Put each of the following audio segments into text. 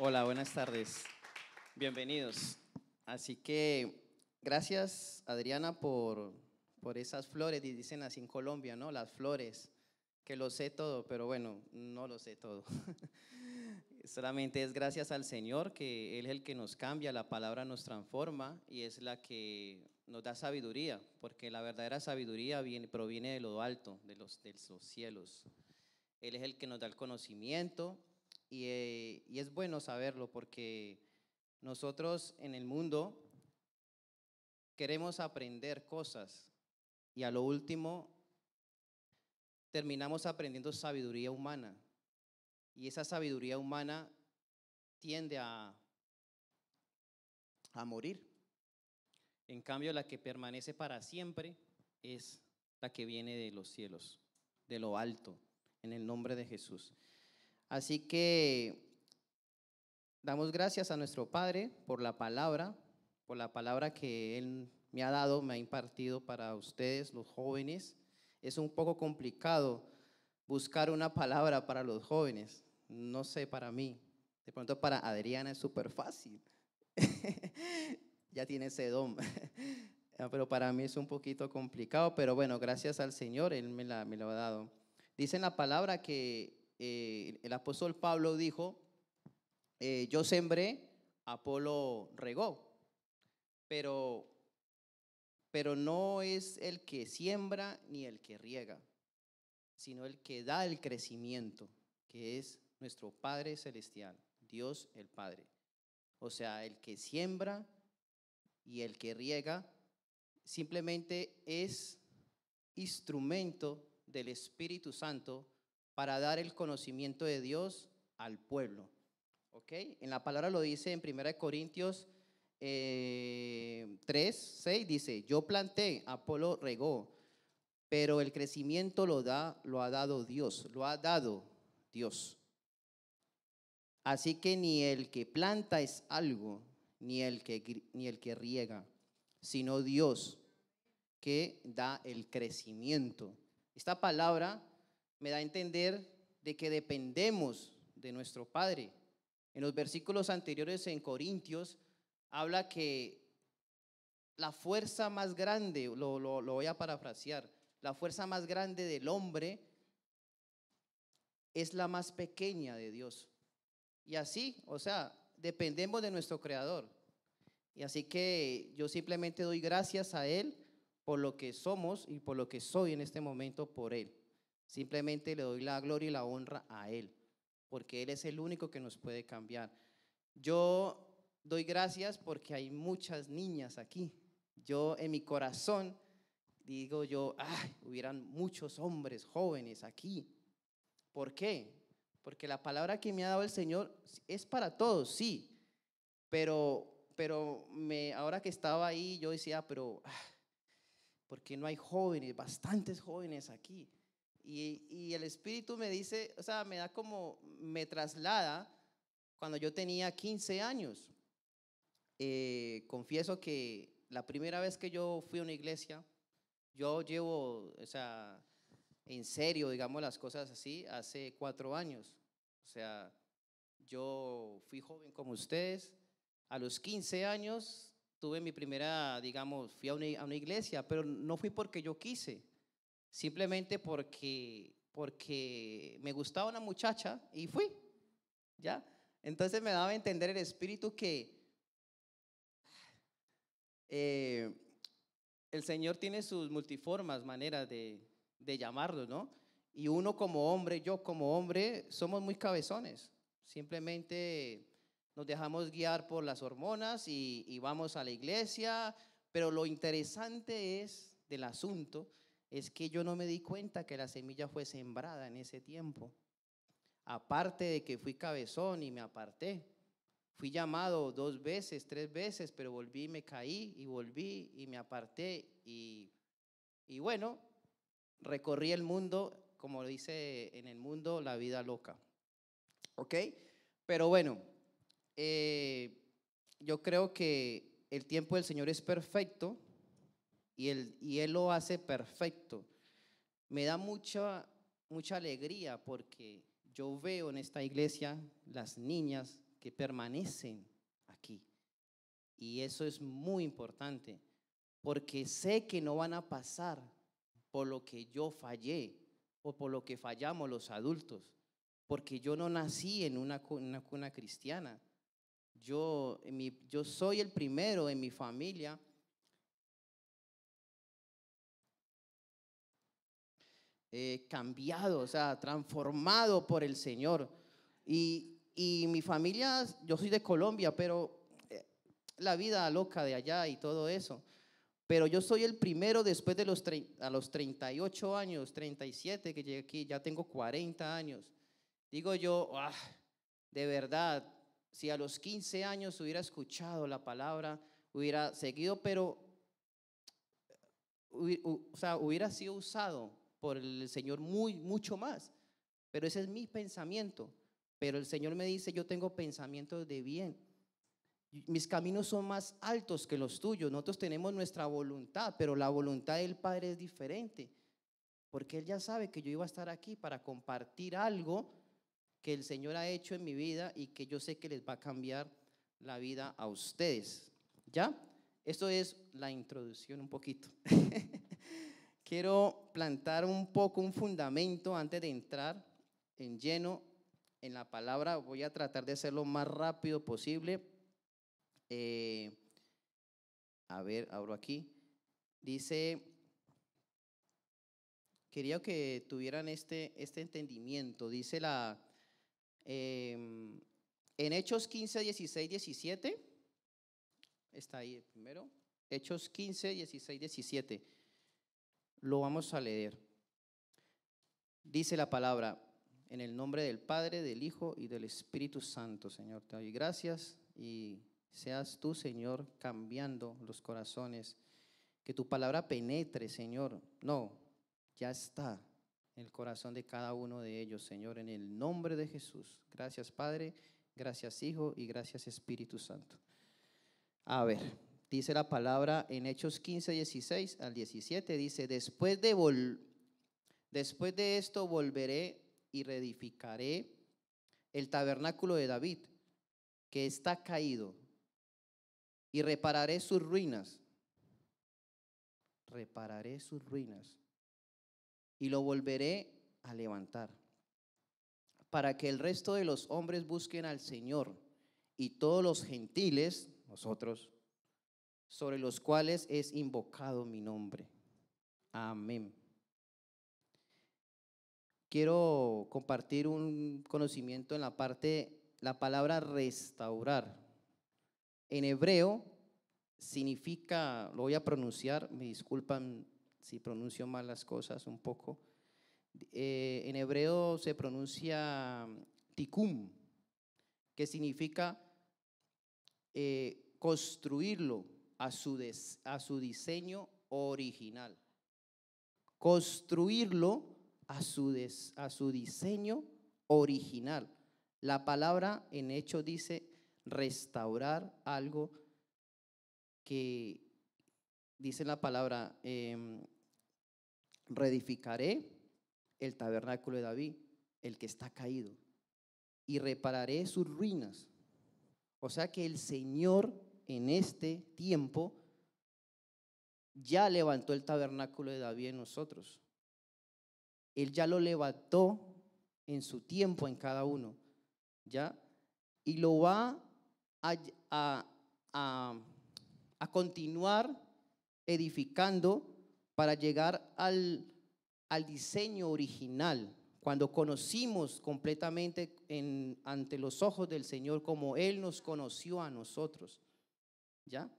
Hola, buenas tardes. Bienvenidos. Así que gracias, Adriana, por esas flores, dicen así en Colombia, ¿no? Las flores, que lo sé todo, pero bueno, no lo sé todo. Solamente es gracias al Señor, que Él es el que nos cambia, la palabra nos transforma y es la que nos da sabiduría, porque la verdadera sabiduría proviene de lo alto, de los cielos. Él es el que nos da el conocimiento y es bueno saberlo porque nosotros en el mundo queremos aprender cosas y a lo último terminamos aprendiendo sabiduría humana y esa sabiduría humana tiende a morir. En cambio, la que permanece para siempre es la que viene de los cielos, de lo alto, en el nombre de Jesús. Así que damos gracias a nuestro Padre por la palabra que Él me ha dado, me ha impartido para ustedes, los jóvenes. Es un poco complicado buscar una palabra para los jóvenes, no sé para mí, de pronto para Adriana es súper fácil, ya tiene ese don, pero para mí es un poquito complicado, pero bueno, gracias al Señor, Él me lo ha dado. Dice en la palabra que el apóstol Pablo dijo, yo sembré, Apolo regó, pero, pero no es el que siembra ni el que riega, sino el que da el crecimiento, que es nuestro Padre Celestial, Dios el Padre. O sea, el que siembra y el que riega simplemente es instrumento del Espíritu Santo para dar el conocimiento de Dios al pueblo. ¿Ok? En la palabra lo dice en 1 Corintios 3, 6, dice, yo planté, Apolo regó, pero el crecimiento lo ha dado Dios, lo ha dado Dios. Así que ni el que planta es algo, ni el que riega, sino Dios que da el crecimiento. Esta palabra me da a entender de que dependemos de nuestro Padre. En los versículos anteriores en Corintios habla que la fuerza más grande, lo voy a parafrasear, la fuerza más grande del hombre es la más pequeña de Dios. Y así, o sea, dependemos de nuestro Creador. Y así que yo simplemente doy gracias a Él por lo que somos y por lo que soy en este momento por Él. Simplemente le doy la gloria y la honra a Él, porque Él es el único que nos puede cambiar. Yo doy gracias porque hay muchas niñas aquí. Yo en mi corazón digo yo, ay, hubieran muchos hombres jóvenes aquí. ¿Por qué? Porque la palabra que me ha dado el Señor es para todos, sí, ahora que estaba ahí yo decía, pero ¿por qué no hay jóvenes, bastantes jóvenes aquí? Y el Espíritu me dice, o sea, me da como, me traslada cuando yo tenía 15 años. Confieso que la primera vez que yo fui a una iglesia, yo llevo, o sea, en serio, digamos las cosas así, hace 4 años. O sea, yo fui joven como ustedes. A los 15 años tuve mi primera, digamos, fui a una iglesia, pero no fui porque yo quise, simplemente porque me gustaba una muchacha y fui, ¿ya? Entonces me daba a entender el Espíritu que eh, el Señor tiene sus multiformas maneras de llamarlo, ¿no? Y uno como hombre, yo como hombre, somos muy cabezones. Simplemente nos dejamos guiar por las hormonas y vamos a la iglesia. Pero lo interesante del asunto es que yo no me di cuenta que la semilla fue sembrada en ese tiempo. Aparte de que fui cabezón y me aparté. Fui llamado 2 veces, 3 veces, pero volví, me caí y volví y me aparté y bueno, recorrí el mundo, como dice en el mundo, la vida loca. ¿Ok? Pero bueno, yo creo que el tiempo del Señor es perfecto y Él lo hace perfecto. Me da mucha alegría porque yo veo en esta iglesia las niñas que permanecen aquí. Y eso es muy importante, porque sé que no van a pasar por lo que yo fallé o por lo que fallamos los adultos, porque yo no nací en una cuna cristiana. Yo soy el primero en mi familia cambiado, o sea, transformado por el Señor. Y mi familia, yo soy de Colombia, pero la vida loca de allá y todo eso. Pero yo soy el primero después de a los 38 años, 37 que llegué aquí, ya tengo 40 años. Digo yo, de verdad, si a los 15 años hubiera escuchado la palabra, hubiera seguido, pero o sea, hubiera sido usado por el Señor mucho más. Pero ese es mi pensamiento. Pero el Señor me dice, yo tengo pensamientos de bien. Mis caminos son más altos que los tuyos. Nosotros tenemos nuestra voluntad, pero la voluntad del Padre es diferente. Porque Él ya sabe que yo iba a estar aquí para compartir algo que el Señor ha hecho en mi vida y que yo sé que les va a cambiar la vida a ustedes. ¿Ya? Esto es la introducción un poquito. Quiero plantar un poco un fundamento antes de entrar en lleno en la palabra. Voy a tratar de hacerlo lo más rápido posible. A ver, abro aquí. Dice, quería que tuvieran este entendimiento. Dice en Hechos 15, 16, 17. Está ahí el primero. Hechos 15, 16, 17. Lo vamos a leer. Dice la palabra, en el nombre del Padre, del Hijo y del Espíritu Santo. Señor, te doy gracias y seas tú, Señor, cambiando los corazones. Que tu palabra penetre, Señor. No, ya está en el corazón de cada uno de ellos, Señor, en el nombre de Jesús. Gracias, Padre, gracias, Hijo, y gracias, Espíritu Santo. A ver, dice la palabra en Hechos 15, 16 al 17, dice, después de esto volveré y reedificaré el tabernáculo de David, que está caído, y repararé sus ruinas. Repararé sus ruinas y lo volveré a levantar, para que el resto de los hombres busquen al Señor y todos los gentiles, nosotros, sobre los cuales es invocado mi nombre. Amén. Quiero compartir un conocimiento en la palabra restaurar. En hebreo significa, lo voy a pronunciar, me disculpan si pronuncio mal las cosas un poco. En hebreo se pronuncia tikum, que significa construirlo a su diseño original. Construirlo a su diseño original. La palabra en hecho dice restaurar algo que dice la palabra, reedificaré el tabernáculo de David, el que está caído, y repararé sus ruinas. O sea que el Señor en este tiempo ya levantó el tabernáculo de David en nosotros. Él ya lo levantó en su tiempo en cada uno, ¿ya? Y lo va a continuar edificando para llegar al diseño original, cuando conocimos completamente ante los ojos del Señor como Él nos conoció a nosotros, ¿ya?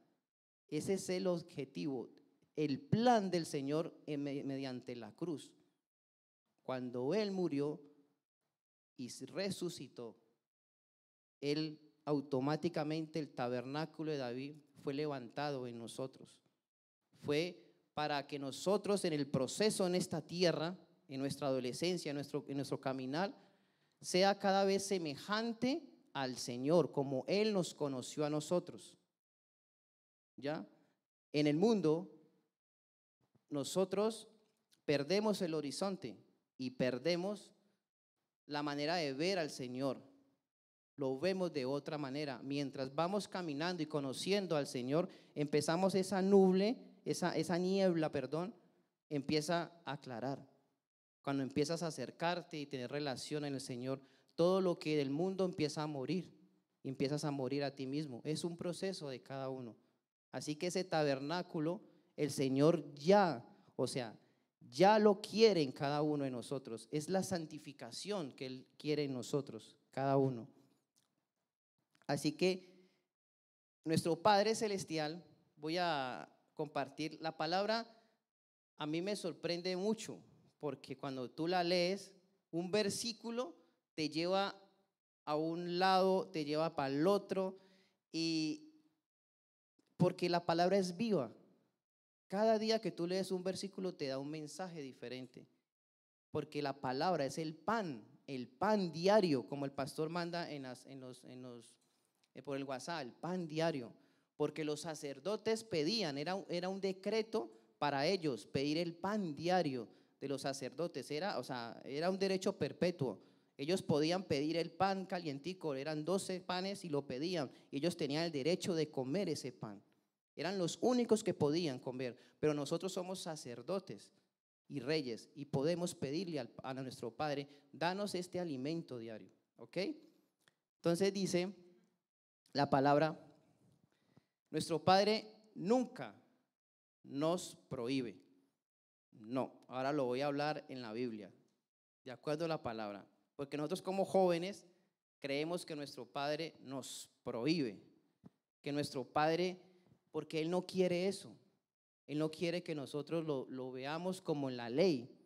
Ese es el objetivo, el plan del Señor mediante la cruz. Cuando Él murió y resucitó, Él automáticamente el tabernáculo de David fue levantado en nosotros. Fue para que nosotros en el proceso en esta tierra, en nuestra adolescencia, en nuestro caminar, sea cada vez semejante al Señor, como Él nos conoció a nosotros. ¿Ya? En el mundo, nosotros perdemos el horizonte y perdemos la manera de ver al Señor. lo vemos de otra manera. Mientras vamos caminando y conociendo al Señor, empezamos esa niebla, empieza a aclarar. Cuando empiezas a acercarte y tener relación en el Señor, todo lo que del mundo empieza a morir, empiezas a morir a ti mismo. Es un proceso de cada uno. Así que ese tabernáculo, el Señor ya lo quiere en cada uno de nosotros. Es la santificación que Él quiere en nosotros, cada uno. Así que nuestro Padre Celestial, voy a compartir la palabra. A mí me sorprende mucho, porque cuando tú la lees, un versículo te lleva a un lado, te lleva para el otro, y porque la palabra es viva. Cada día que tú lees un versículo te da un mensaje diferente, porque la palabra es el pan diario, como el pastor manda por el WhatsApp, el pan diario, porque los sacerdotes pedían, era un decreto para ellos pedir el pan diario de los sacerdotes, era un derecho perpetuo. Ellos podían pedir el pan calientico, eran 12 panes y lo pedían, y ellos tenían el derecho de comer ese pan. Eran los únicos que podían comer, pero nosotros somos sacerdotes y reyes y podemos pedirle a nuestro Padre, danos este alimento diario, ¿ok? Entonces dice la palabra, nuestro Padre nunca nos prohíbe. No, ahora lo voy a hablar en la Biblia, de acuerdo a la palabra, porque nosotros como jóvenes creemos que nuestro Padre nos prohíbe, que nuestro Padre, porque Él no quiere eso. Él no quiere que nosotros lo veamos como en la ley,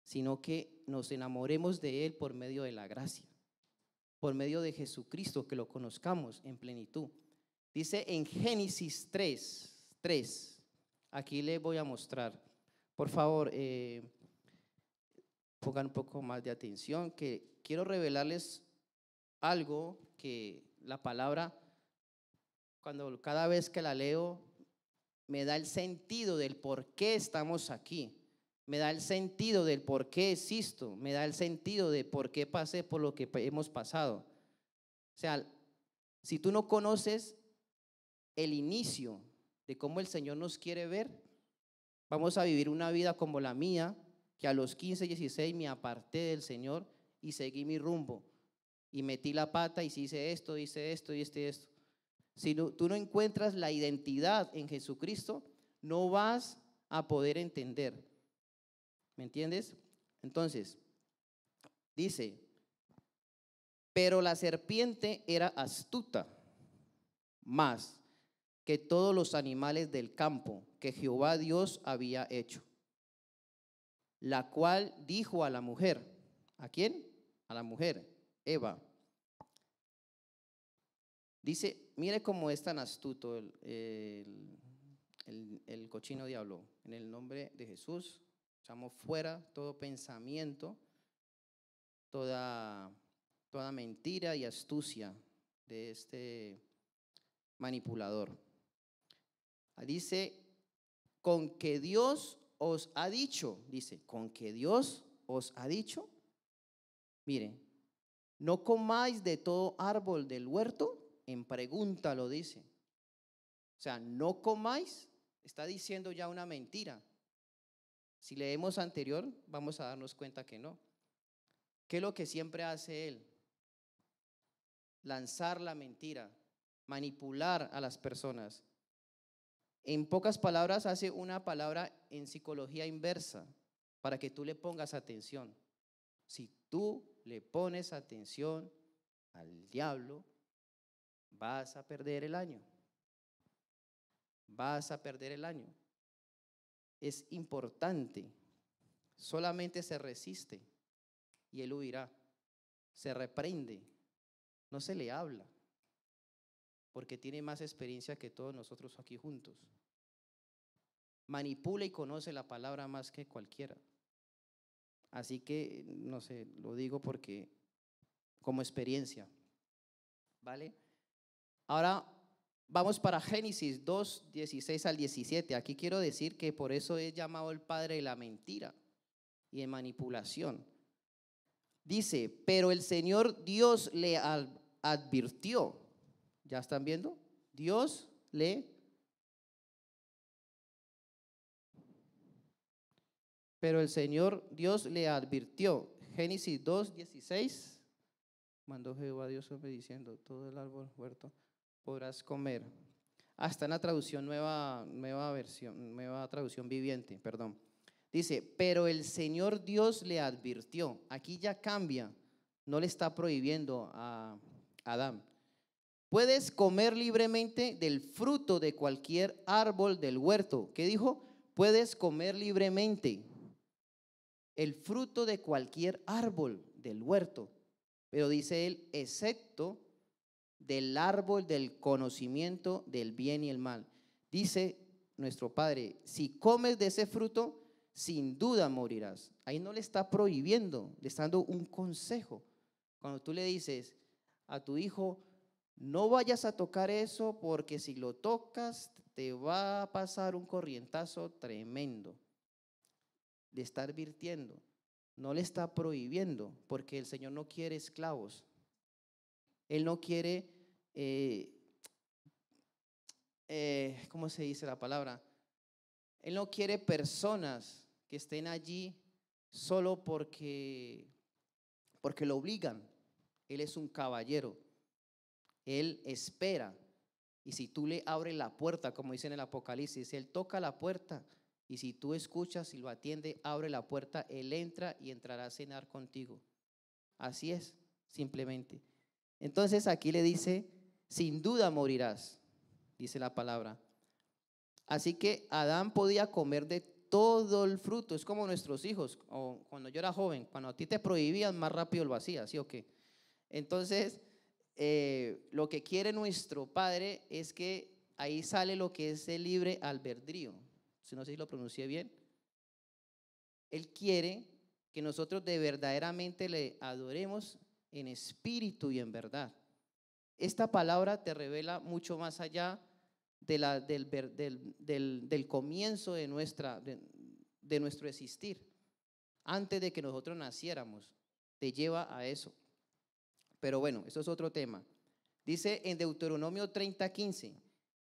sino que nos enamoremos de Él por medio de la gracia, por medio de Jesucristo, que lo conozcamos en plenitud. Dice en Génesis 3, aquí les voy a mostrar. Por favor, pongan un poco más de atención, que quiero revelarles algo que la palabra, cada vez que la leo, me da el sentido del por qué estamos aquí, me da el sentido del por qué existo, me da el sentido de por qué pasé por lo que hemos pasado. O sea, si tú no conoces el inicio de cómo el Señor nos quiere ver, vamos a vivir una vida como la mía, que a los 15, 16 me aparté del Señor y seguí mi rumbo y metí la pata y hice esto. Si tú no encuentras la identidad en Jesucristo, no vas a poder entender. ¿Me entiendes? Entonces, dice, pero la serpiente era astuta más que todos los animales del campo que Jehová Dios había hecho, la cual dijo a la mujer, ¿a quién? A la mujer, Eva. Dice, mire cómo es tan astuto el cochino diablo. En el nombre de Jesús, echamos fuera todo pensamiento, toda mentira y astucia de este manipulador. Dice, con que Dios os ha dicho, mire, no comáis de todo árbol del huerto. En pregunta lo dice. O sea, no comáis, está diciendo ya una mentira. Si leemos anterior, vamos a darnos cuenta que no. ¿Qué es lo que siempre hace él? Lanzar la mentira, manipular a las personas. En pocas palabras, hace una palabra en psicología inversa para que tú le pongas atención. Si tú le pones atención al diablo, vas a perder el año. Vas a perder el año. Es importante. Solamente se resiste y él huirá. Se reprende. No se le habla, porque tiene más experiencia que todos nosotros aquí juntos. Manipula y conoce la palabra más que cualquiera. Así que, no sé, lo digo porque como experiencia. ¿Vale? Ahora vamos para Génesis 2, 16 al 17. Aquí quiero decir que por eso es llamado el padre de la mentira y de manipulación. Dice, pero el Señor Dios le advirtió. ¿Ya están viendo? Dios le... Pero el Señor Dios le advirtió. Génesis 2:16. Mandó Jehová Dios hombre diciendo: todo el árbol huerto podrás comer. Hasta en la traducción nueva traducción viviente, perdón. Dice, pero el Señor Dios le advirtió. Aquí ya cambia. No le está prohibiendo a Adán. Puedes comer libremente del fruto de cualquier árbol del huerto. ¿Qué dijo? Puedes comer libremente el fruto de cualquier árbol del huerto. Pero dice él, excepto del árbol del conocimiento del bien y el mal. Dice nuestro Padre, si comes de ese fruto, sin duda morirás. Ahí no le está prohibiendo, le está dando un consejo. Cuando tú le dices a tu hijo, no vayas a tocar eso porque si lo tocas te va a pasar un corrientazo tremendo. Le está advirtiendo, no le está prohibiendo, porque el Señor no quiere esclavos. Él no quiere, ¿cómo se dice la palabra? Él no quiere personas que estén allí solo porque lo obligan. Él es un caballero. Él espera. Y si tú le abres la puerta, como dice en el Apocalipsis, Él toca la puerta. Y si tú escuchas y lo atiende, abre la puerta, Él entra y entrará a cenar contigo. Así es, simplemente. Entonces aquí le dice, sin duda morirás, dice la palabra. Así que Adán podía comer de todo el fruto. Es como nuestros hijos, o cuando yo era joven, cuando a ti te prohibían, más rápido lo hacías, ¿sí o qué? Entonces, lo que quiere nuestro Padre es que ahí sale lo que es el libre albedrío. No sé si lo pronuncié bien. Él quiere que nosotros de verdaderamente le adoremos en espíritu y en verdad. Esta palabra te revela mucho más allá del comienzo de nuestro existir. Antes de que nosotros naciéramos, te lleva a eso. Pero bueno, eso es otro tema. Dice en Deuteronomio 30:15,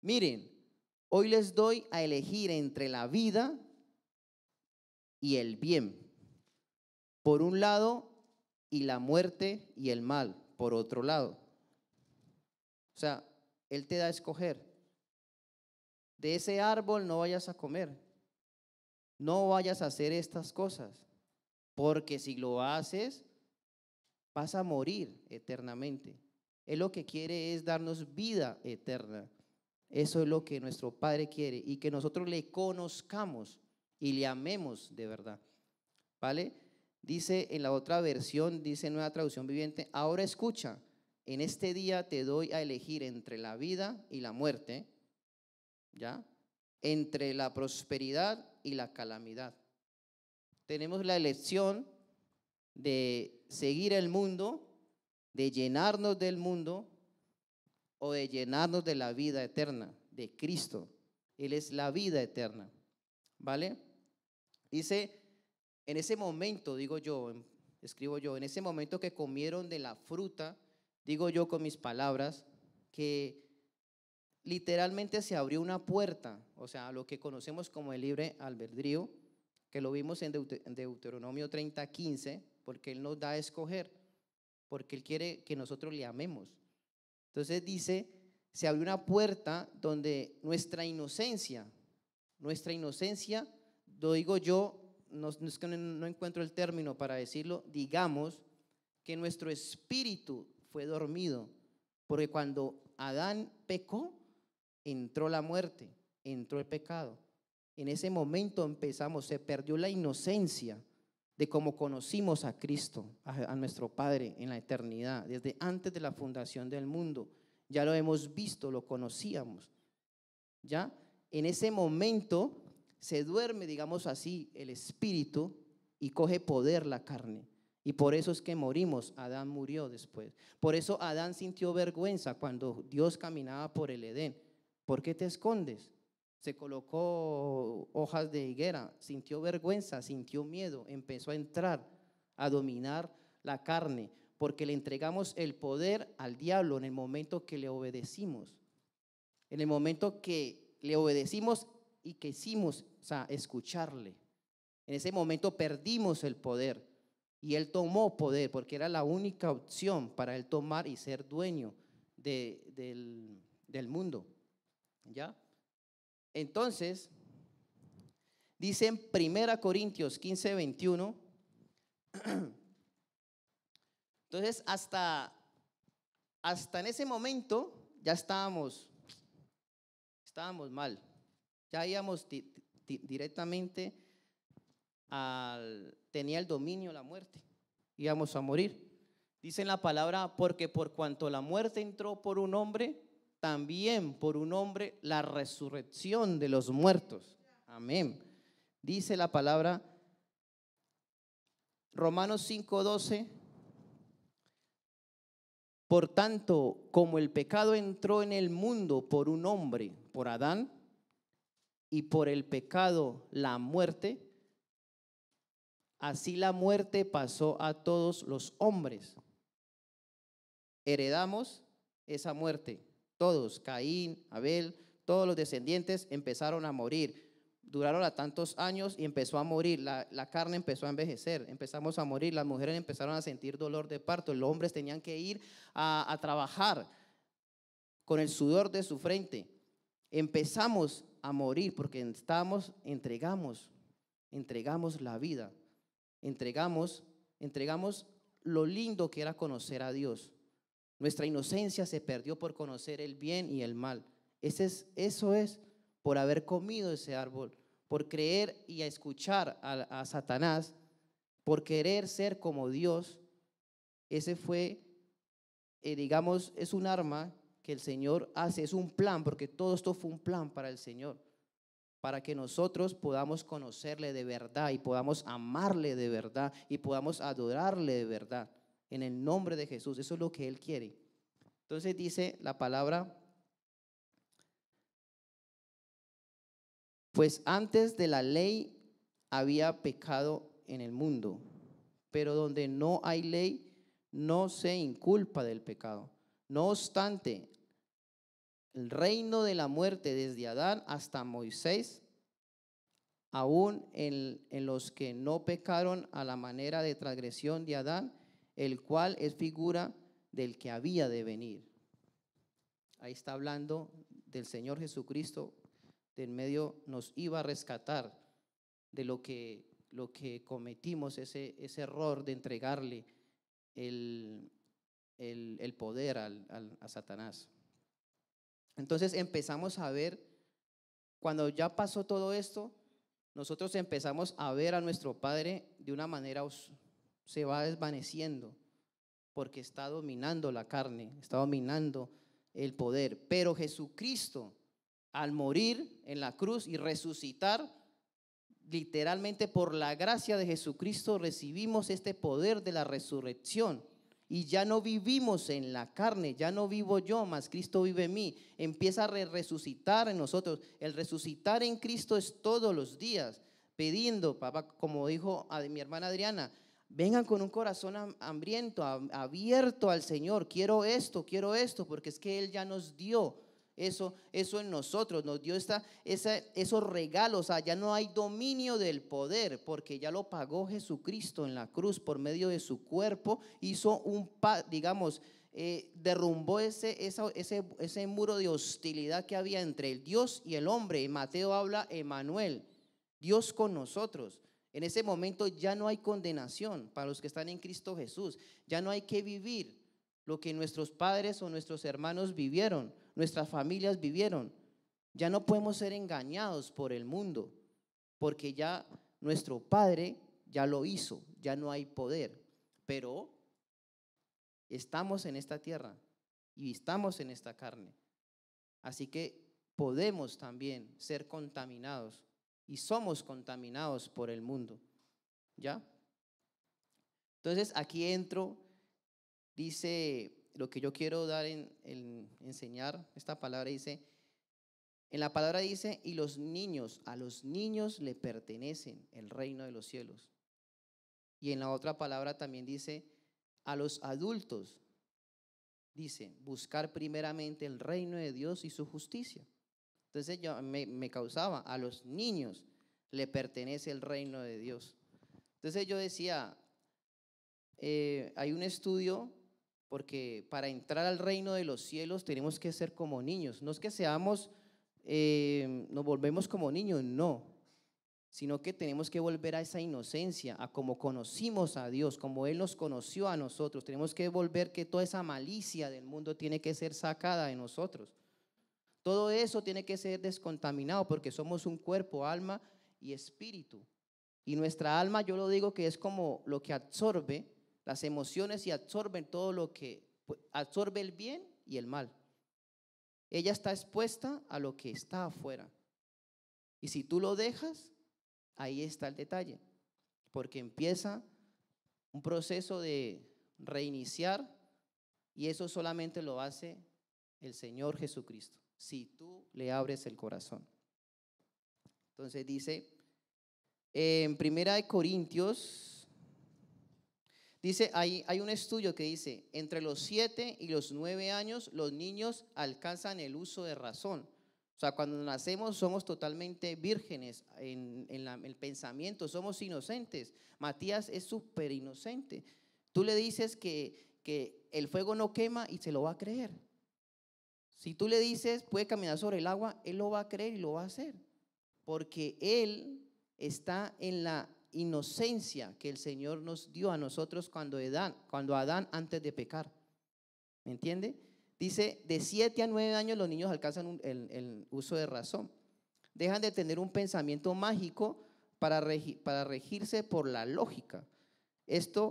miren, hoy les doy a elegir entre la vida y el bien, por un lado, y la muerte y el mal, por otro lado. O sea, Él te da a escoger. De ese árbol no vayas a comer, no vayas a hacer estas cosas, porque si lo haces, vas a morir eternamente. Él lo que quiere es darnos vida eterna. Eso es lo que nuestro Padre quiere, y que nosotros le conozcamos y le amemos de verdad. ¿Vale? Dice en la otra versión, dice Nueva Traducción Viviente, ahora escucha, en este día te doy a elegir entre la vida y la muerte, ¿ya? Entre la prosperidad y la calamidad. Tenemos la elección de seguir el mundo, de llenarnos del mundo o de llenarnos de la vida eterna, de Cristo. Él es la vida eterna, ¿vale? Dice, en ese momento, digo yo, escribo yo, en ese momento que comieron de la fruta, digo yo con mis palabras, que literalmente se abrió una puerta, o sea, lo que conocemos como el libre albedrío, que lo vimos en Deuteronomio 30:15, porque Él nos da a escoger, porque Él quiere que nosotros le amemos. Entonces dice, se abrió una puerta donde nuestra inocencia, lo digo yo, no es que no encuentro el término para decirlo, digamos que nuestro espíritu fue dormido, porque cuando Adán pecó, entró la muerte, entró el pecado. En ese momento se perdió la inocencia de cómo conocimos a Cristo, a nuestro Padre en la eternidad, desde antes de la fundación del mundo. Ya lo hemos visto, lo conocíamos. ¿Ya? En ese momento se duerme, digamos así, el espíritu y coge poder la carne. Y por eso es que morimos. Adán murió después. Por eso Adán sintió vergüenza cuando Dios caminaba por el Edén. ¿Por qué te escondes? Se colocó hojas de higuera, sintió vergüenza, sintió miedo, empezó a entrar, a dominar la carne. porque le entregamos el poder al diablo en el momento que le obedecimos. En el momento que le obedecimos y que hicimos, o sea, escucharle. En ese momento perdimos el poder y él tomó poder porque era la única opción para él tomar y ser dueño del mundo. ¿Ya? Entonces, dice en 1 Corintios 15:21. Entonces, hasta en ese momento ya estábamos mal. Ya íbamos directamente tenía el dominio la muerte. Íbamos a morir. Dice en la palabra, porque por cuanto la muerte entró por un hombre, también por un hombre la resurrección de los muertos. Amén. Dice la palabra Romanos 5:12. Por tanto, como el pecado entró en el mundo por un hombre, por Adán, y por el pecado la muerte, así la muerte pasó a todos los hombres. Heredamos esa muerte. Todos, Caín, Abel, todos los descendientes empezaron a morir. Duraron a tantos años y empezó a morir, la carne empezó a envejecer, empezamos a morir, las mujeres empezaron a sentir dolor de parto, los hombres tenían que ir a trabajar con el sudor de su frente. Empezamos a morir porque entregamos la vida, entregamos lo lindo que era conocer a Dios. Nuestra inocencia se perdió por conocer el bien y el mal. Eso es por haber comido ese árbol, por creer y a escuchar a Satanás, por querer ser como Dios. Ese fue, digamos, es un arma que el Señor hace, es un plan, porque todo esto fue un plan para el Señor, para que nosotros podamos conocerle de verdad y podamos amarle de verdad y podamos adorarle de verdad, en el nombre de Jesús. Eso es lo que Él quiere. Entonces dice la palabra, pues antes de la ley había pecado en el mundo, pero donde no hay ley no se inculpa del pecado. No obstante, el reino de la muerte desde Adán hasta Moisés, aún en los que no pecaron a la manera de transgresión de Adán, el cual es figura del que había de venir. Ahí está hablando del Señor Jesucristo, del medio nos iba a rescatar de lo que cometimos, ese error de entregarle el poder a Satanás. Entonces empezamos a ver, cuando ya pasó todo esto, nosotros empezamos a ver a nuestro Padre de una manera, se va desvaneciendo, porque está dominando la carne, está dominando el poder. Pero Jesucristo, al morir en la cruz y resucitar, literalmente por la gracia de Jesucristo recibimos este poder de la resurrección. Y ya no vivimos en la carne, ya no vivo yo, mas Cristo vive en mí. Empieza a resucitar en nosotros. El resucitar en Cristo es todos los días, pidiendo, papá, como dijo a mi hermana Adriana, vengan con un corazón hambriento, abierto al Señor. Quiero esto, porque es que Él ya nos dio eso en nosotros, nos dio esos regalos. O sea, ya no hay dominio del poder, porque ya lo pagó Jesucristo en la cruz por medio de su cuerpo. Hizo derrumbó ese muro de hostilidad que había entre el Dios y el hombre. En Mateo habla Emmanuel, Dios con nosotros. En ese momento ya no hay condenación para los que están en Cristo Jesús. Ya no hay que vivir lo que nuestros padres o nuestros hermanos vivieron, nuestras familias vivieron. Ya no podemos ser engañados por el mundo, porque ya nuestro Padre ya lo hizo, ya no hay poder. Pero estamos en esta tierra y estamos en esta carne. Así que podemos también ser contaminados y somos contaminados por el mundo. ¿Ya? Entonces aquí entro. Dice, lo que yo quiero dar enseñar, esta palabra dice, en la palabra dice, y a los niños le pertenecen el reino de los cielos. Y en la otra palabra también dice, a los adultos, dice, buscar primeramente el reino de Dios y su justicia. Entonces me causaba, a los niños le pertenece el reino de Dios. Entonces yo decía, hay un estudio, porque para entrar al reino de los cielos tenemos que ser como niños. No es que seamos, nos volvemos como niños, no, sino que tenemos que volver a esa inocencia, a como conocimos a Dios, como Él nos conoció a nosotros. Tenemos que volver que toda esa malicia del mundo tiene que ser sacada de nosotros. Todo eso tiene que ser descontaminado porque somos un cuerpo, alma y espíritu. Y nuestra alma, yo lo digo que es como lo que absorbe las emociones y absorbe todo lo que absorbe el bien y el mal. Ella está expuesta a lo que está afuera. Y si tú lo dejas, ahí está el detalle, porque empieza un proceso de reiniciar y eso solamente lo hace el Señor Jesucristo, si tú le abres el corazón. Entonces dice, en 1 Corintios, dice, hay un estudio que dice, entre los 7 y los 9 años los niños alcanzan el uso de razón. O sea, cuando nacemos somos totalmente vírgenes en el pensamiento, somos inocentes. Matías es súper inocente. Tú le dices que el fuego no quema y se lo va a creer. Si tú le dices puede caminar sobre el agua, él lo va a creer y lo va a hacer. Porque él está en la inocencia que el Señor nos dio a nosotros cuando Adán antes de pecar. ¿Me entiende? Dice, de 7 a 9 años los niños alcanzan el uso de razón. Dejan de tener un pensamiento mágico para regirse por la lógica. Este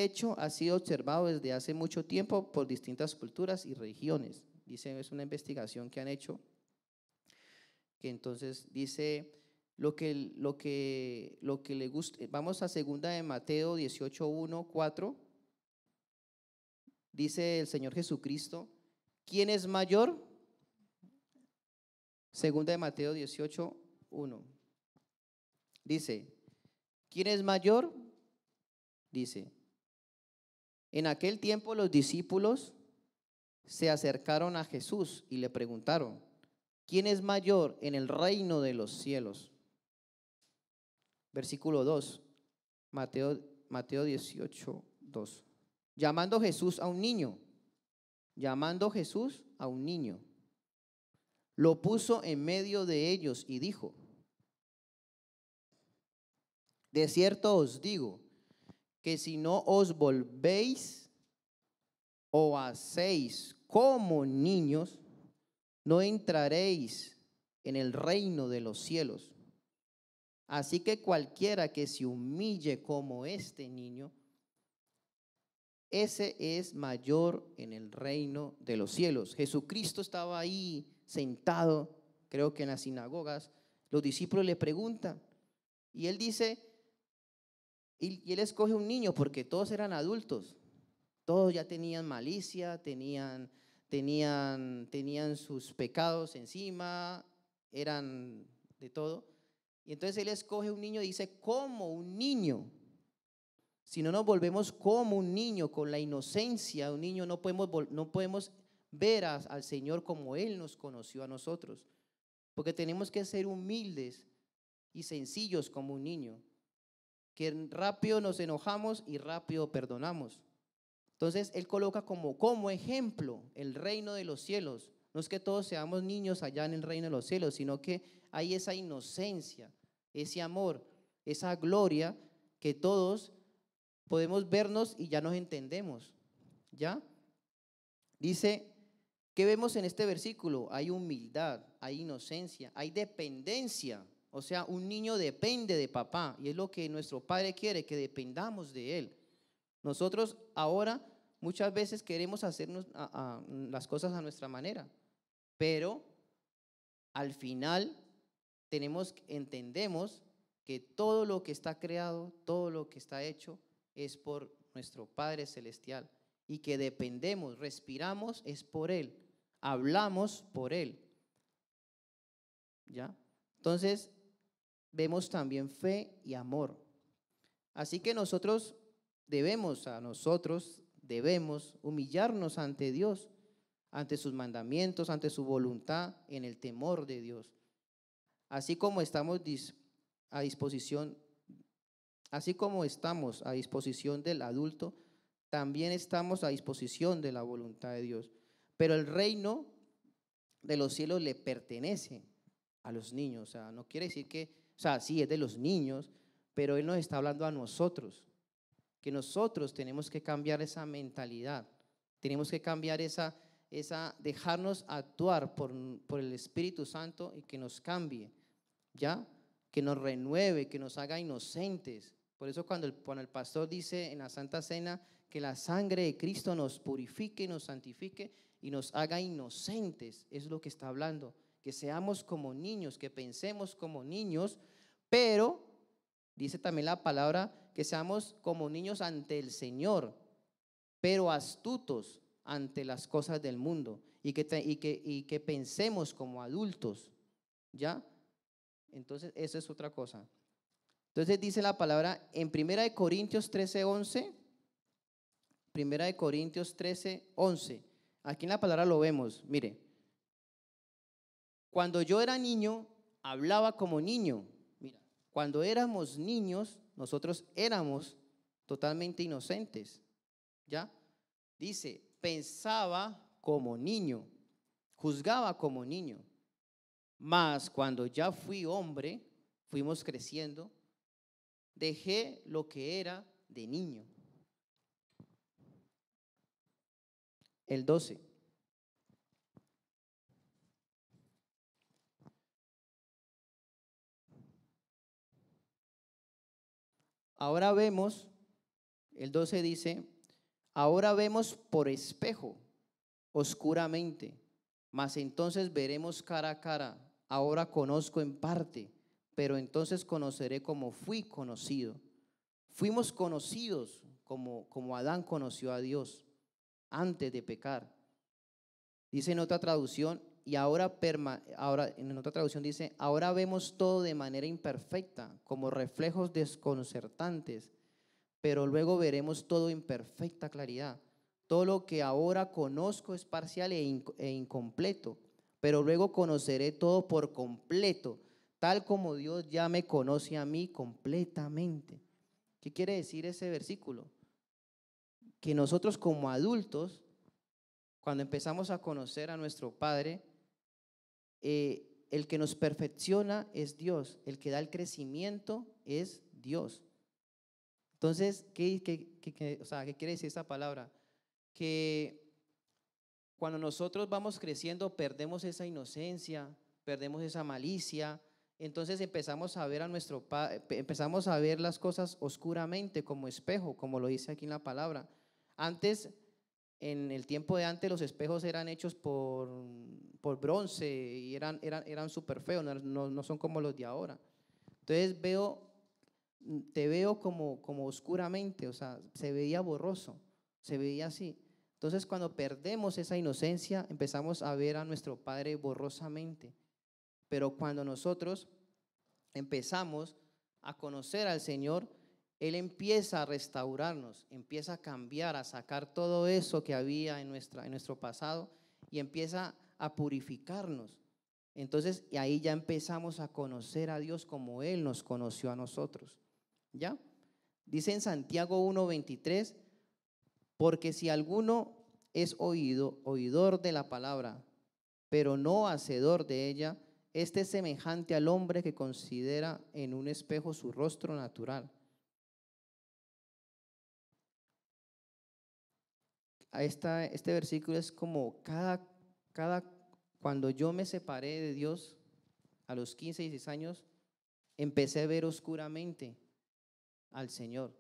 hecho ha sido observado desde hace mucho tiempo por distintas culturas y religiones. Dice, es una investigación que han hecho, que entonces dice lo que le gusta. Vamos a segunda de Mateo 18:1, 4. Dice el Señor Jesucristo, ¿quién es mayor? Segunda de Mateo 18:1. Dice, ¿quién es mayor? Dice, en aquel tiempo los discípulos se acercaron a Jesús y le preguntaron, ¿quién es mayor en el reino de los cielos? Versículo 2, Mateo 18:2. Llamando Jesús a un niño, lo puso en medio de ellos y dijo, de cierto os digo, que si no os volvéis o hacéis como niños, no entraréis en el reino de los cielos. Así que cualquiera que se humille como este niño, ese es mayor en el reino de los cielos. Jesucristo estaba ahí sentado, creo que en las sinagogas. Los discípulos le preguntan y él dice, y él escoge un niño porque todos eran adultos. Todos ya tenían malicia, tenían sus pecados encima, eran de todo. Y entonces él escoge un niño y dice, como un niño. Si no nos volvemos como un niño, con la inocencia de un niño, no podemos ver al Señor como Él nos conoció a nosotros. Porque tenemos que ser humildes y sencillos como un niño, que rápido nos enojamos y rápido perdonamos. Entonces Él coloca como ejemplo el reino de los cielos. No es que todos seamos niños allá en el reino de los cielos, sino que hay esa inocencia, ese amor, esa gloria que todos podemos vernos y ya nos entendemos. ¿Ya? Dice, ¿qué vemos en este versículo? Hay humildad, hay inocencia, hay dependencia. O sea, un niño depende de papá y es lo que nuestro Padre quiere, que dependamos de Él. Nosotros ahora muchas veces queremos hacernos las cosas a nuestra manera, pero al final entendemos que todo lo que está creado, todo lo que está hecho es por nuestro Padre Celestial y que dependemos, respiramos es por Él, hablamos por Él. ¿Ya? Entonces vemos también fe y amor. Así que nosotros debemos humillarnos ante Dios, ante sus mandamientos, ante su voluntad, en el temor de Dios. Así como estamos a disposición, así como estamos a disposición del adulto, también estamos a disposición de la voluntad de Dios. Pero el reino de los cielos le pertenece a los niños. O sea, no quiere decir que, o sea, sí es de los niños, pero Él nos está hablando a nosotros, que nosotros tenemos que cambiar esa mentalidad, tenemos que cambiar dejarnos actuar por el Espíritu Santo y que nos cambie, ¿ya? Que nos renueve, que nos haga inocentes. Por eso cuando el pastor dice en la Santa Cena que la sangre de Cristo nos purifique, nos santifique y nos haga inocentes, es lo que está hablando, que seamos como niños, que pensemos como niños, pero dice también la palabra que seamos como niños ante el Señor, pero astutos ante las cosas del mundo y que pensemos como adultos, ¿ya? Entonces, eso es otra cosa. Entonces dice la palabra en 1 Corintios 13:11, 1 Corintios 13:11, aquí en la palabra lo vemos, mire, cuando yo era niño, hablaba como niño. Mira, cuando éramos niños, nosotros éramos totalmente inocentes, ¿ya? Dice, pensaba como niño, juzgaba como niño, mas cuando ya fui hombre, fuimos creciendo, dejé lo que era de niño. El 12. Ahora vemos, el 12 dice, ahora vemos por espejo, oscuramente, mas entonces veremos cara a cara. Ahora conozco en parte, pero entonces conoceré como fui conocido. Fuimos conocidos como Adán conoció a Dios antes de pecar. Dice en otra traducción, y ahora en otra traducción dice, ahora vemos todo de manera imperfecta, como reflejos desconcertantes, pero luego veremos todo en perfecta claridad. Todo lo que ahora conozco es parcial e incompleto, pero luego conoceré todo por completo, tal como Dios ya me conoce a mí completamente. ¿Qué quiere decir ese versículo? Que nosotros como adultos, cuando empezamos a conocer a nuestro Padre, el que nos perfecciona es Dios, el que da el crecimiento es Dios. Entonces, o sea, ¿qué quiere decir esta palabra? Que cuando nosotros vamos creciendo perdemos esa inocencia, perdemos esa malicia, entonces empezamos a ver empezamos a ver las cosas oscuramente como espejo, como lo dice aquí en la palabra. Antes, en el tiempo de antes, los espejos eran hechos por bronce y eran súper feos, no son como los de ahora. Entonces te veo como oscuramente, o sea, se veía borroso, se veía así. Entonces cuando perdemos esa inocencia empezamos a ver a nuestro Padre borrosamente, pero cuando nosotros empezamos a conocer al Señor, Él empieza a restaurarnos, empieza a cambiar, a sacar todo eso que había en nuestro pasado y empieza a purificarnos. Entonces, y ahí ya empezamos a conocer a Dios como Él nos conoció a nosotros. ¿Ya? Dice en Santiago 1:23, porque si alguno es oidor de la palabra, pero no hacedor de ella, este es semejante al hombre que considera en un espejo su rostro natural. Este versículo es como cuando yo me separé de Dios a los 15 y 16 años, empecé a ver oscuramente al Señor.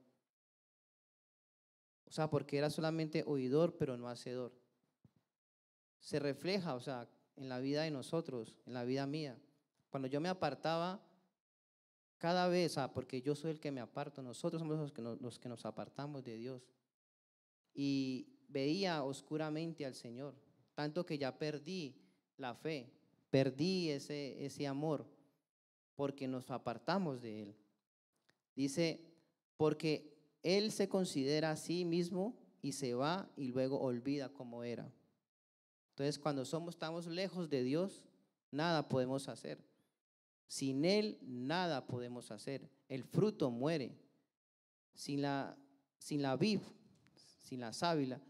O sea, porque era solamente oidor, pero no hacedor. Se refleja, o sea, en la vida de nosotros, en la vida mía. Cuando yo me apartaba, cada vez, porque yo soy el que me aparto, nosotros somos los que nos apartamos de Dios. Y veía oscuramente al Señor, tanto que ya perdí la fe, perdí ese amor, porque nos apartamos de Él. Dice, porque él se considera a sí mismo y se va y luego olvida cómo era. Entonces, cuando estamos lejos de Dios, nada podemos hacer. Sin Él, nada podemos hacer. El fruto muere. Sin la vid, sin la sábila,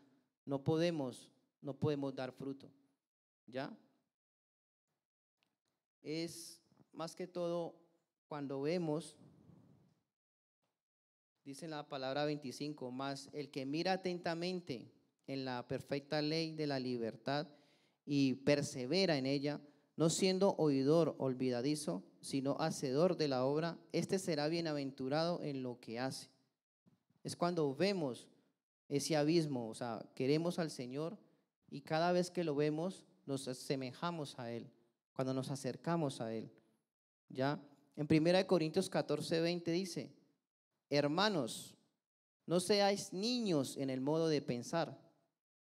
no podemos dar fruto. ¿Ya? Es más que todo cuando vemos, dice la palabra 25, más el que mira atentamente en la perfecta ley de la libertad y persevera en ella, no siendo oidor olvidadizo, sino hacedor de la obra, este será bienaventurado en lo que hace. Es cuando vemos ese abismo, o sea, queremos al Señor y cada vez que lo vemos nos asemejamos a Él, cuando nos acercamos a Él. ¿Ya? En 1 Corintios 14:20 dice, hermanos, no seáis niños en el modo de pensar,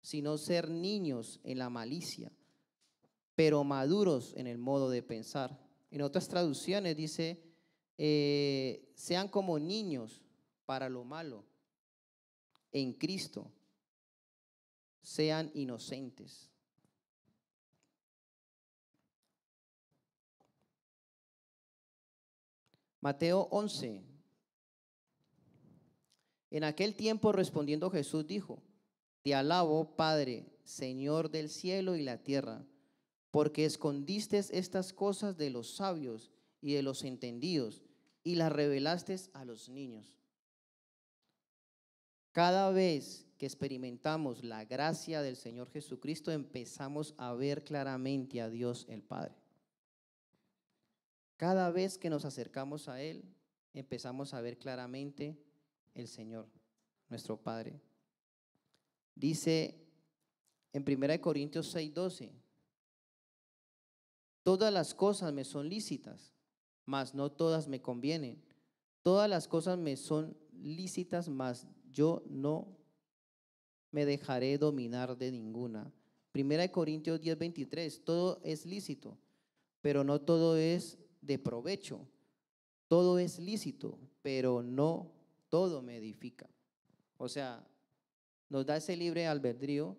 sino ser niños en la malicia, pero maduros en el modo de pensar. En otras traducciones dice, sean como niños para lo malo, en Cristo, sean inocentes. Mateo 11. En aquel tiempo respondiendo Jesús dijo, te alabo, Padre, Señor del cielo y la tierra, porque escondiste estas cosas de los sabios y de los entendidos y las revelaste a los niños. Cada vez que experimentamos la gracia del Señor Jesucristo, empezamos a ver claramente a Dios el Padre. Cada vez que nos acercamos a Él, empezamos a ver claramente el Señor, nuestro Padre. Dice en 1 Corintios 6:12, todas las cosas me son lícitas, mas no todas me convienen. Todas las cosas me son lícitas, mas yo no me dejaré dominar de ninguna. 1 Corintios 10:23, todo es lícito, pero no todo es de provecho. Todo es lícito, pero no todo me edifica. O sea, nos da ese libre albedrío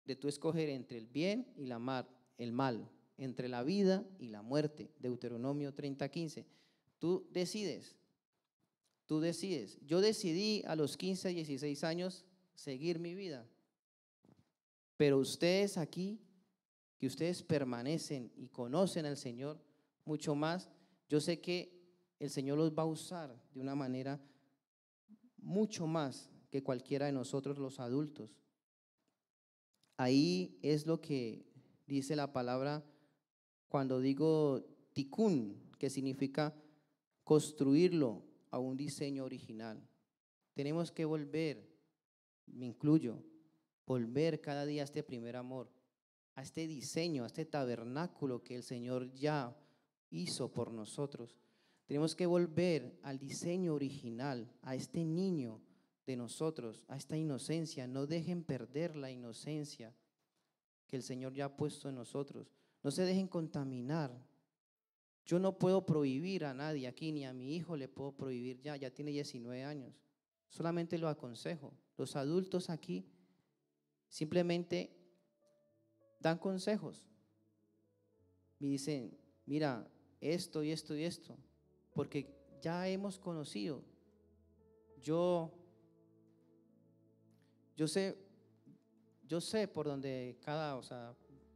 de tú escoger entre el bien y el mal, entre la vida y la muerte. Deuteronomio 30:15. Tú decides. Yo decidí a los 15, 16 años seguir mi vida. Pero ustedes aquí, que ustedes permanecen y conocen al Señor mucho más, yo sé que el Señor los va a usar de una manera mucho más que cualquiera de nosotros los adultos. Ahí es lo que dice la palabra cuando digo tikkun, que significa construirlo a un diseño original. Tenemos que volver, me incluyo, volver cada día a este primer amor, a este diseño, a este tabernáculo que el Señor ya hizo por nosotros. Tenemos que volver al diseño original, a este niño de nosotros, a esta inocencia. No dejen perder la inocencia que el Señor ya ha puesto en nosotros. No se dejen contaminar. Yo no puedo prohibir a nadie aquí, ni a mi hijo le puedo prohibir ya tiene 19 años. Solamente lo aconsejo. Los adultos aquí simplemente dan consejos. Me dicen, mira, esto y esto y esto, porque ya hemos conocido. Yo sé por donde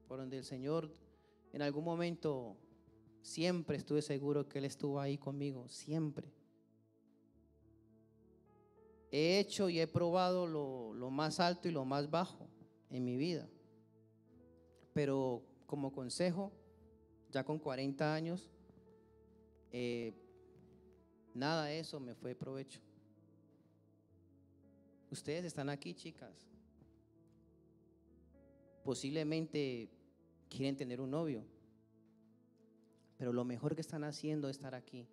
por donde el Señor en algún momento, siempre estuve seguro que Él estuvo ahí conmigo, siempre. He hecho y he probado lo más alto y lo más bajo en mi vida. Pero como consejo, ya con 40 años, nada de eso me fue de provecho. Ustedes están aquí, chicas. Posiblemente quieren tener un novio, pero lo mejor que están haciendo es estar aquí.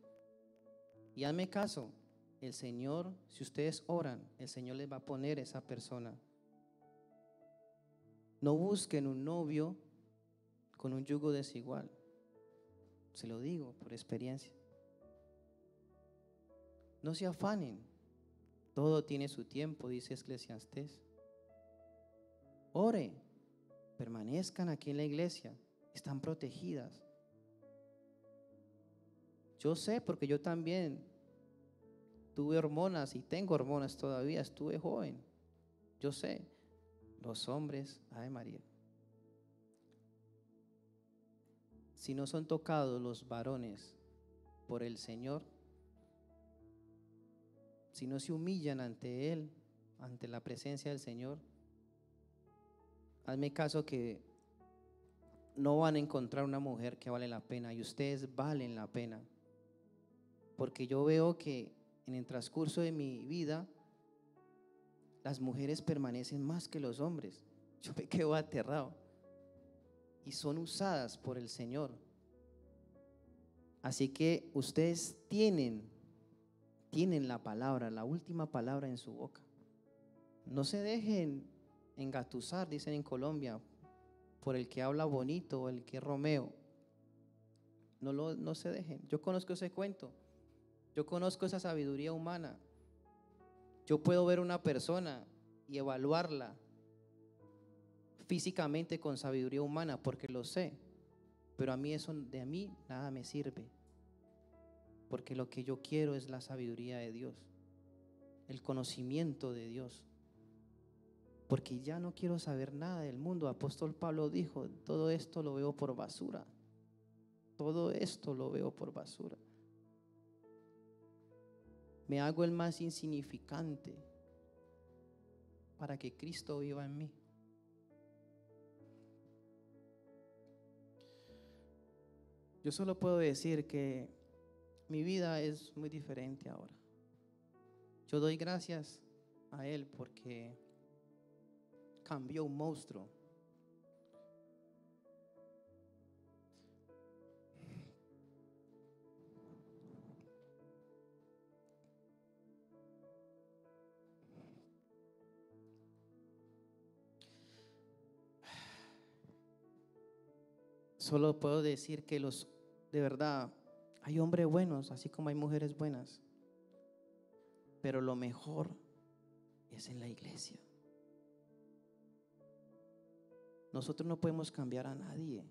Y hazme caso, el Señor, si ustedes oran, el Señor les va a poner esa persona. No busquen un novio con un yugo desigual. Se lo digo por experiencia. No se afanen. Todo tiene su tiempo, dice Eclesiastés. Ore, permanezcan aquí en la iglesia, están protegidas. Yo sé porque yo también tuve hormonas y tengo hormonas todavía, estuve joven. Yo sé, los hombres, ay María, si no son tocados los varones por el Señor, si no se humillan ante Él, ante la presencia del Señor, hazme caso que no van a encontrar una mujer que vale la pena, y ustedes valen la pena. Porque yo veo que en el transcurso de mi vida las mujeres permanecen más que los hombres. Yo me quedo aterrado. Y son usadas por el Señor. Así que ustedes tienen la palabra, la última palabra en su boca. No se dejen engatusar, dicen en Colombia, por el que habla bonito o el que es Romeo. No se dejen. Yo conozco ese cuento. Yo conozco esa sabiduría humana. Yo puedo ver una persona y evaluarla físicamente con sabiduría humana porque lo sé. Pero a mí eso, de a mí nada me sirve. Porque lo que yo quiero es la sabiduría de Dios, el conocimiento de Dios. Porque ya no quiero saber nada del mundo. Apóstol Pablo dijo, todo esto lo veo por basura. Todo esto lo veo por basura. Me hago el más insignificante para que Cristo viva en mí. Yo solo puedo decir que mi vida es muy diferente ahora. Yo doy gracias a Él porque cambió un monstruo. Solo puedo decir que de verdad, hay hombres buenos, así como hay mujeres buenas. Pero lo mejor es en la iglesia. Nosotros no podemos cambiar a nadie.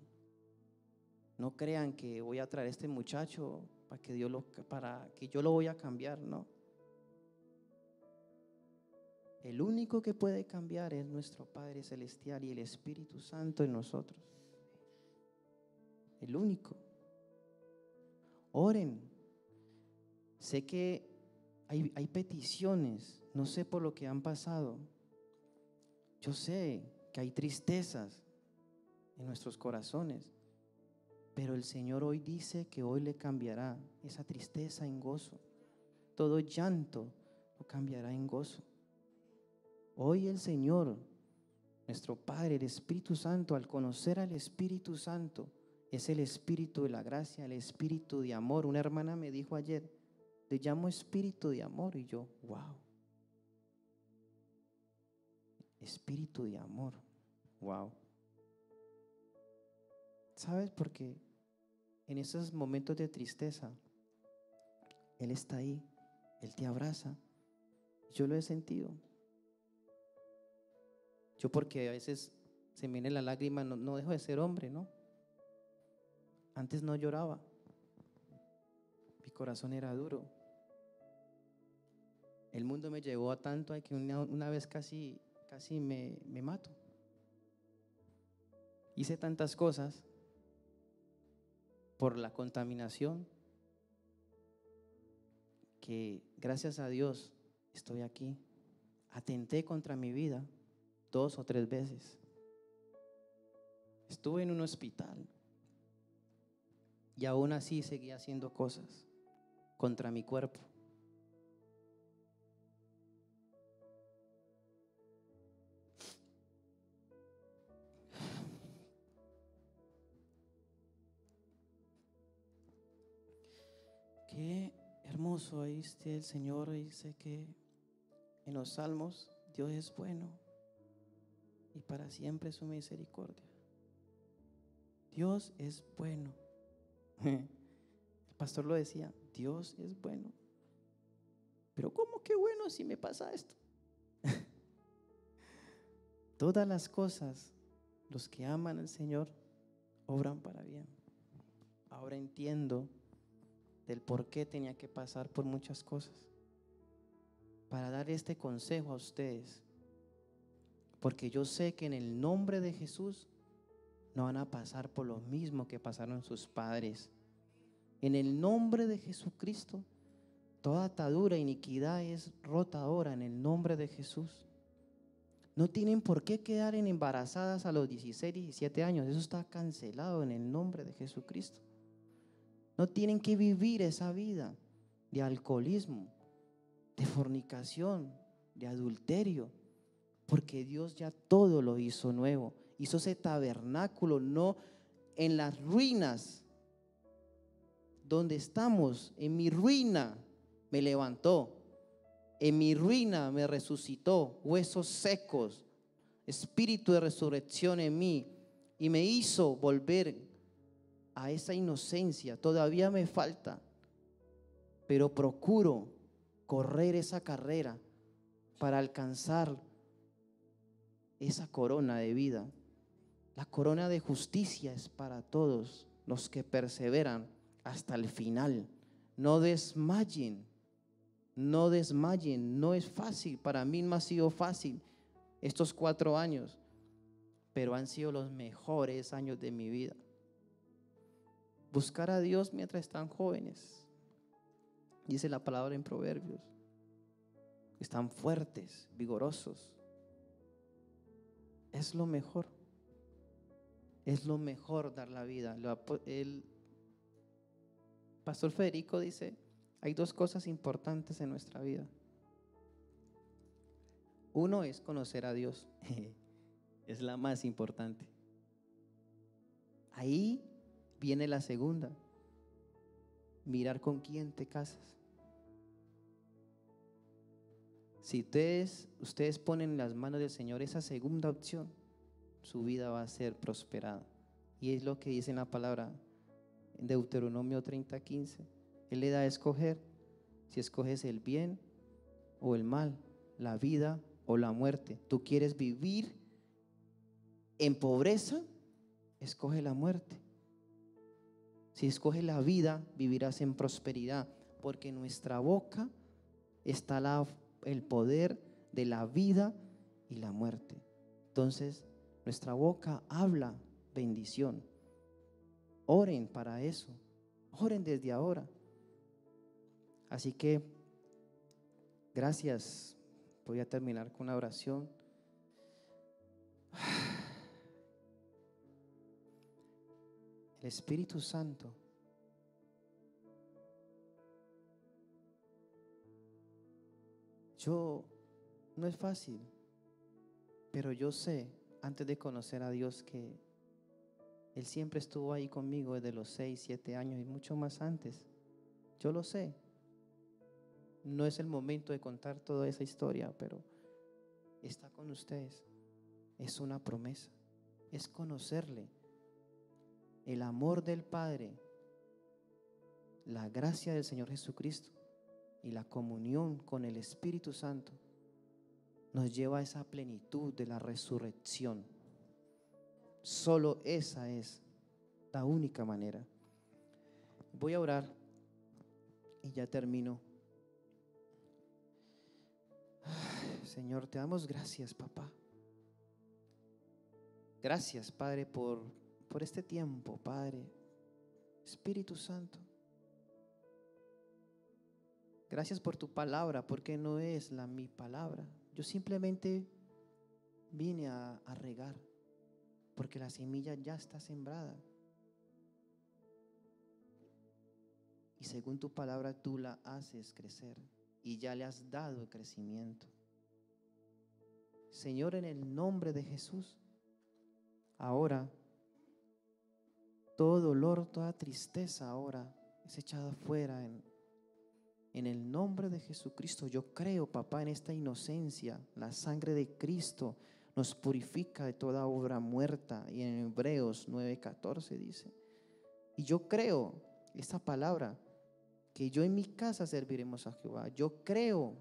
No crean que voy a traer a este muchacho para que yo lo voy a cambiar, no. El único que puede cambiar es nuestro Padre Celestial y el Espíritu Santo en nosotros. El único. Oren. Sé que hay peticiones, no sé por lo que han pasado. Yo sé que hay tristezas en nuestros corazones, pero el Señor hoy dice que hoy le cambiará esa tristeza en gozo. Todo llanto lo cambiará en gozo. Hoy el Señor, nuestro Padre, el Espíritu Santo, al conocer al Espíritu Santo, es el Espíritu de la gracia, el Espíritu de amor. Una hermana me dijo ayer, le llamo Espíritu de amor, y yo, wow. Espíritu de amor, wow. ¿Sabes? Porque en esos momentos de tristeza, Él está ahí, Él te abraza. Yo lo he sentido. Yo, porque a veces se me viene la lágrima, no dejo de ser hombre, ¿no? Antes no lloraba. Mi corazón era duro. El mundo me llevó a tanto a que una vez casi me mato. Hice tantas cosas por la contaminación que gracias a Dios estoy aquí. Atenté contra mi vida 2 o 3 veces. Estuve en un hospital y aún así seguía haciendo cosas contra mi cuerpo. Qué hermoso, oíste, el Señor dice que en los salmos Dios es bueno y para siempre su misericordia. Dios es bueno. El pastor lo decía, Dios es bueno. Pero ¿cómo que bueno si me pasa esto? Todas las cosas, los que aman al Señor, obran para bien. Ahora entiendo del por qué tenía que pasar por muchas cosas para dar este consejo a ustedes, porque yo sé que en el nombre de Jesús no van a pasar por lo mismo que pasaron sus padres. En el nombre de Jesucristo, toda atadura, iniquidad es rota ahora en el nombre de Jesús. No tienen por qué quedar embarazadas a los 16, 17 años. Eso está cancelado en el nombre de Jesucristo. No tienen que vivir esa vida de alcoholismo, de fornicación, de adulterio, porque Dios ya todo lo hizo nuevo. Hizo ese tabernáculo, no en las ruinas donde estamos. En mi ruina me levantó, en mi ruina me resucitó, huesos secos, espíritu de resurrección en mí, y me hizo volver a esa inocencia. Todavía me falta, pero procuro correr esa carrera para alcanzar esa corona de vida. La corona de justicia es para todos los que perseveran hasta el final. No desmayen, no desmayen. No es fácil, para mí no ha sido fácil estos 4 años, pero han sido los mejores años de mi vida. Buscar a Dios mientras están jóvenes, dice la palabra en Proverbios. Están fuertes, vigorosos. Es lo mejor. Es lo mejor dar la vida. El pastor Federico dice, hay 2 cosas importantes en nuestra vida. Uno es conocer a Dios. Es la más importante. Ahí viene la segunda. Mirar con quién te casas. Si ustedes ponen en las manos del Señor esa segunda opción, su vida va a ser prosperada. Y es lo que dice en la palabra en Deuteronomio 30:15. Él le da a escoger si escoges el bien o el mal, la vida o la muerte. ¿Tú quieres vivir en pobreza? Escoge la muerte. Si escoges la vida, vivirás en prosperidad, porque en nuestra boca está el poder de la vida y la muerte. Entonces, nuestra boca habla bendición. Oren para eso. Oren desde ahora. Así que, gracias. Voy a terminar con una oración. El Espíritu Santo no es fácil, pero yo sé, antes de conocer a Dios, que Él siempre estuvo ahí conmigo desde los 6, 7 años y mucho más antes. Yo lo sé. No es el momento de contar toda esa historia, pero está con ustedes. Es una promesa. Es conocerle. El amor del Padre, la gracia del Señor Jesucristo y la comunión con el Espíritu Santo nos lleva a esa plenitud de la resurrección. Solo esa es la única manera. Voy a orar y ya termino. Señor, te damos gracias, papá. Gracias, Padre, por este tiempo, Padre. Espíritu Santo, gracias por tu palabra, porque no es mi palabra. Yo simplemente vine a regar, porque la semilla ya está sembrada. Y según tu palabra, tú la haces crecer y ya le has dado crecimiento. Señor, en el nombre de Jesús, ahora todo dolor, toda tristeza ahora es echada fuera en el nombre de Jesucristo. Yo creo, papá, en esta inocencia. La sangre de Cristo nos purifica de toda obra muerta. Y en Hebreos 9:14 dice. Y yo creo esta palabra, que yo en mi casa serviremos a Jehová. Yo creo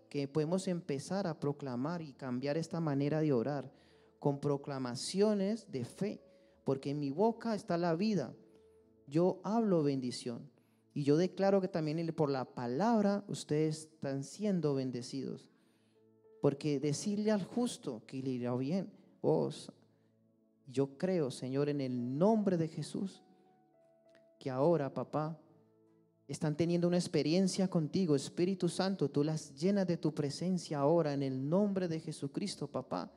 que podemos empezar a proclamar y cambiar esta manera de orar con proclamaciones de fe, porque en mi boca está la vida. Yo hablo bendición y yo declaro que también por la palabra ustedes están siendo bendecidos, porque decirle al justo que le irá bien. Yo creo, Señor, en el nombre de Jesús, que ahora, papá, están teniendo una experiencia contigo, Espíritu Santo. Tú las llenas de tu presencia ahora en el nombre de Jesucristo, papá.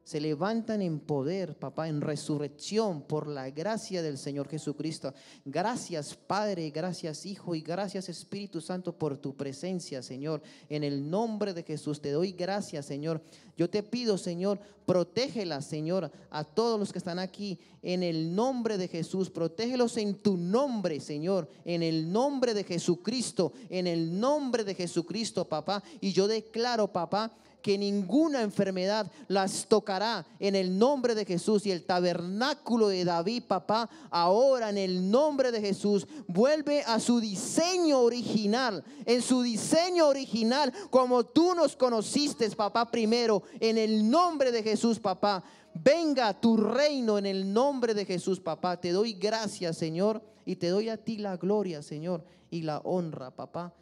Se levantan en poder, papá, en resurrección por la gracia del Señor Jesucristo. Gracias, Padre, gracias, Hijo, y gracias, Espíritu Santo, por tu presencia, Señor. En el nombre de Jesús te doy gracias, Señor. Yo te pido, Señor, protégela, Señor, a todos los que están aquí. En el nombre de Jesús, protégelos en tu nombre, Señor. En el nombre de Jesucristo, en el nombre de Jesucristo, papá. Y yo declaro, papá, que ninguna enfermedad las tocará en el nombre de Jesús. Y el tabernáculo de David, papá, ahora en el nombre de Jesús vuelve a su diseño original, en su diseño original, como tú nos conociste, papá, primero, en el nombre de Jesús, papá. Venga tu reino en el nombre de Jesús, papá. Te doy gracias, Señor, y te doy a ti la gloria, Señor, y la honra, papá.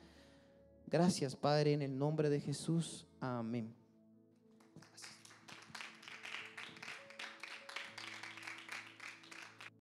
Gracias, Padre, en el nombre de Jesús. Amén.